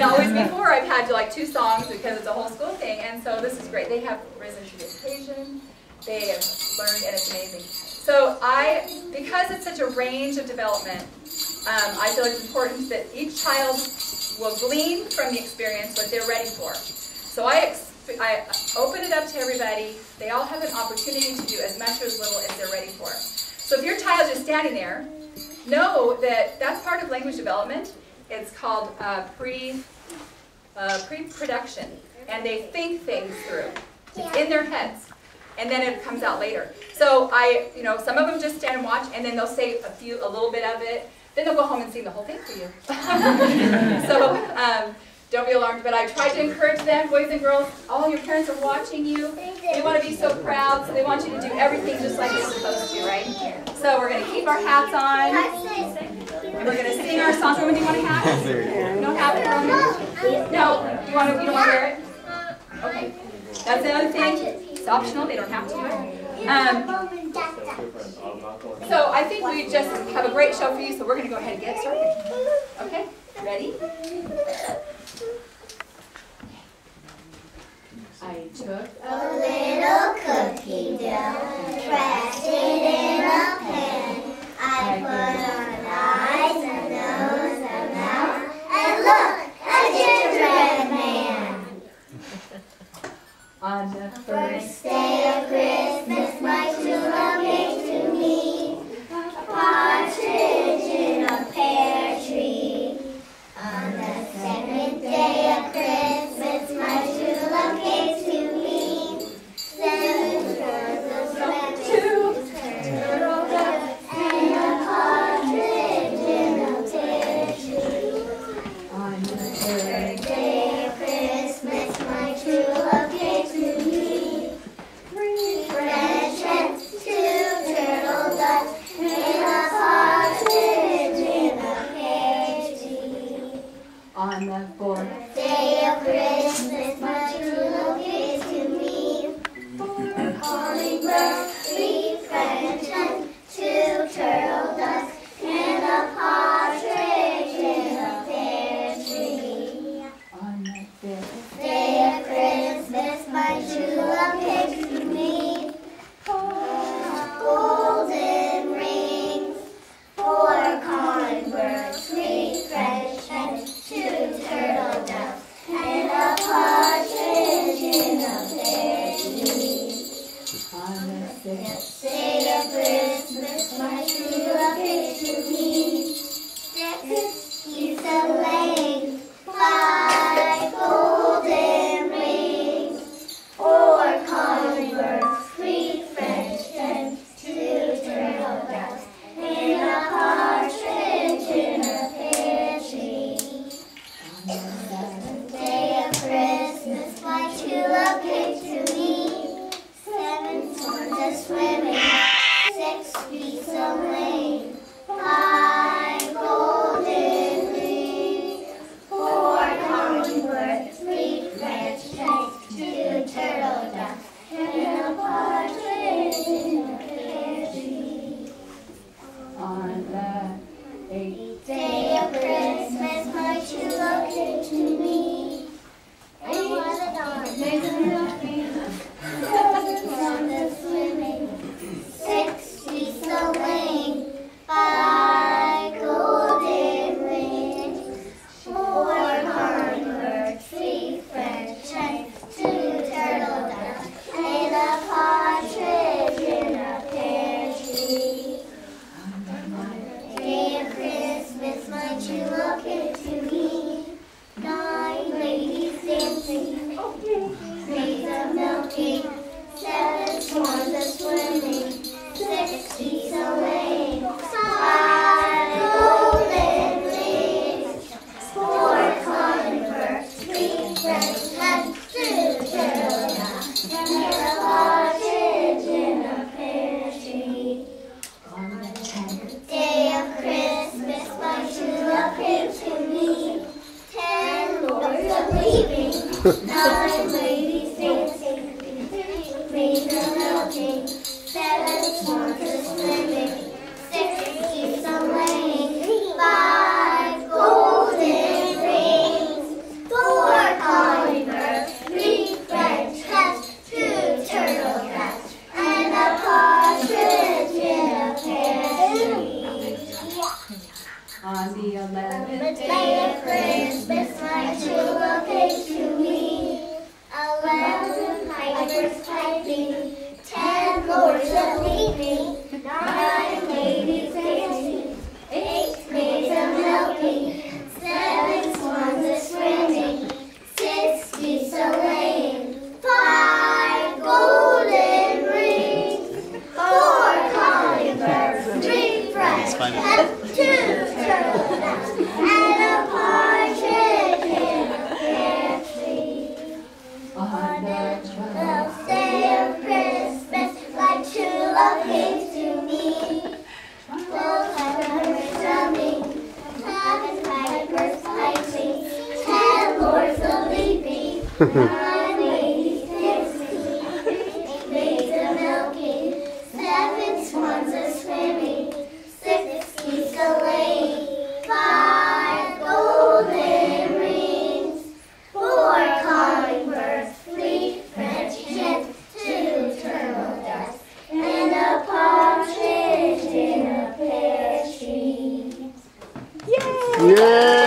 And always before I've had like 2 songs because it's a whole school thing, and so this is great. They have risen to the occasion. They have learned, and it's amazing. So because it's such a range of development, I feel it's important that each child will glean from the experience what they're ready for. So I open it up to everybody. They all have an opportunity to do as much or as little as they're ready for. So if your child's just standing there, know that that's part of language development. It's called pre-production, and they think things through. It's in their heads, and then it comes out later. So some of them just stand and watch, and then they'll say a little bit of it. Then they'll go home and sing the whole thing for you. So don't be alarmed, but I try to encourage them, boys and girls. All your parents are watching you. They want to be so proud, so they want you to do everything just like you're supposed to, right? So we're going to keep our hats on, and we're going to sing our songs. Do you want a hat? You don't have it on? No? You don't want to wear it? Okay. That's the other thing. It's optional. They don't have to. So I think we just have a great show for you, so we're going to go ahead and get started. Okay? Ready? I took a little cookie dough, pressed it in a pan. I put on eyes, a nose, a mouth, and look, a gingerbread man. On the first day of Christmas, my true love gave to me a partridge in a pear tree. On the second day of Christmas, my true love gave to me 7 turtles, 2 turtle doves, and a partridge in a pear tree. On the third day of Christmas, my true love gave to me 3 French hens, 2 turtle doves, and a partridge in a pear tree. On the fourth day of Christmas, my true love gave to me 4 calling birds, 3 French hens, 2 turtle doves, and a partridge in a pear tree. On the fifth Day of Christmas, my true love gave to me 4 golden rings, 4 calling birds, 3 French hens, 2 turtle doves, and a partridge in a pear tree. On the sixth Day of Christmas, my true love gave to me 6 geese a laying, 5 golden rings, 4 calling birds, 3 French hens, 2 turtle doves, and a partridge in a pear tree. On the 7th day of Christmas, my true love gave to me 7 swans a swimming, 6 geese a laying, 5 golden rings, 4 calling birds, 3 French hens, 2 turtle doves, and a partridge in a pear tree. on the eighth Day of Christmas, my true love gave to me 8 swans a swimming, 6 geese a laying, 5 golden rings, 4 calling birds, 3 French hens, 2 turtle doves, and a partridge in a pear tree. Day of Christmas, my true love gave to me 9 ladies dancing, maids of milking, 7 swans a swimming, 6 geese a laying, 5 golden rings, 4 calling birds, 3 French hens, 2 turtle doves, and a partridge in a pear tree. on the 10th Day of Christmas, my true love gave to me 10 lords of leaping, 9 ladies dancing, maids of milking, 7 swans a swimming, 6 geese a laying, 5 golden rings, day of Christmas, my true love came to me. 11 pipers piping, 10 lords a-leaping, 9 ladies dancing, 8 maids a-milking, 7 swans a-swimming, 6 geese a-laying, 5 golden rings, 4 calling birds, 3 French hens, 2 turtle doves, and a partridge in a pear tree. On the 12th day of Christmas, my true love came to me. 12 pipers drumming, 11 pipers piping, 10 lords a-leaping, 9 ladies dancing, 8 maids a-milking, 7 swans a-swimming, 6 geese a-laying, 5 golden rings, 4 calling birds, 3 French hens, 2 turtle doves, and a partridge in a pear tree. Yay!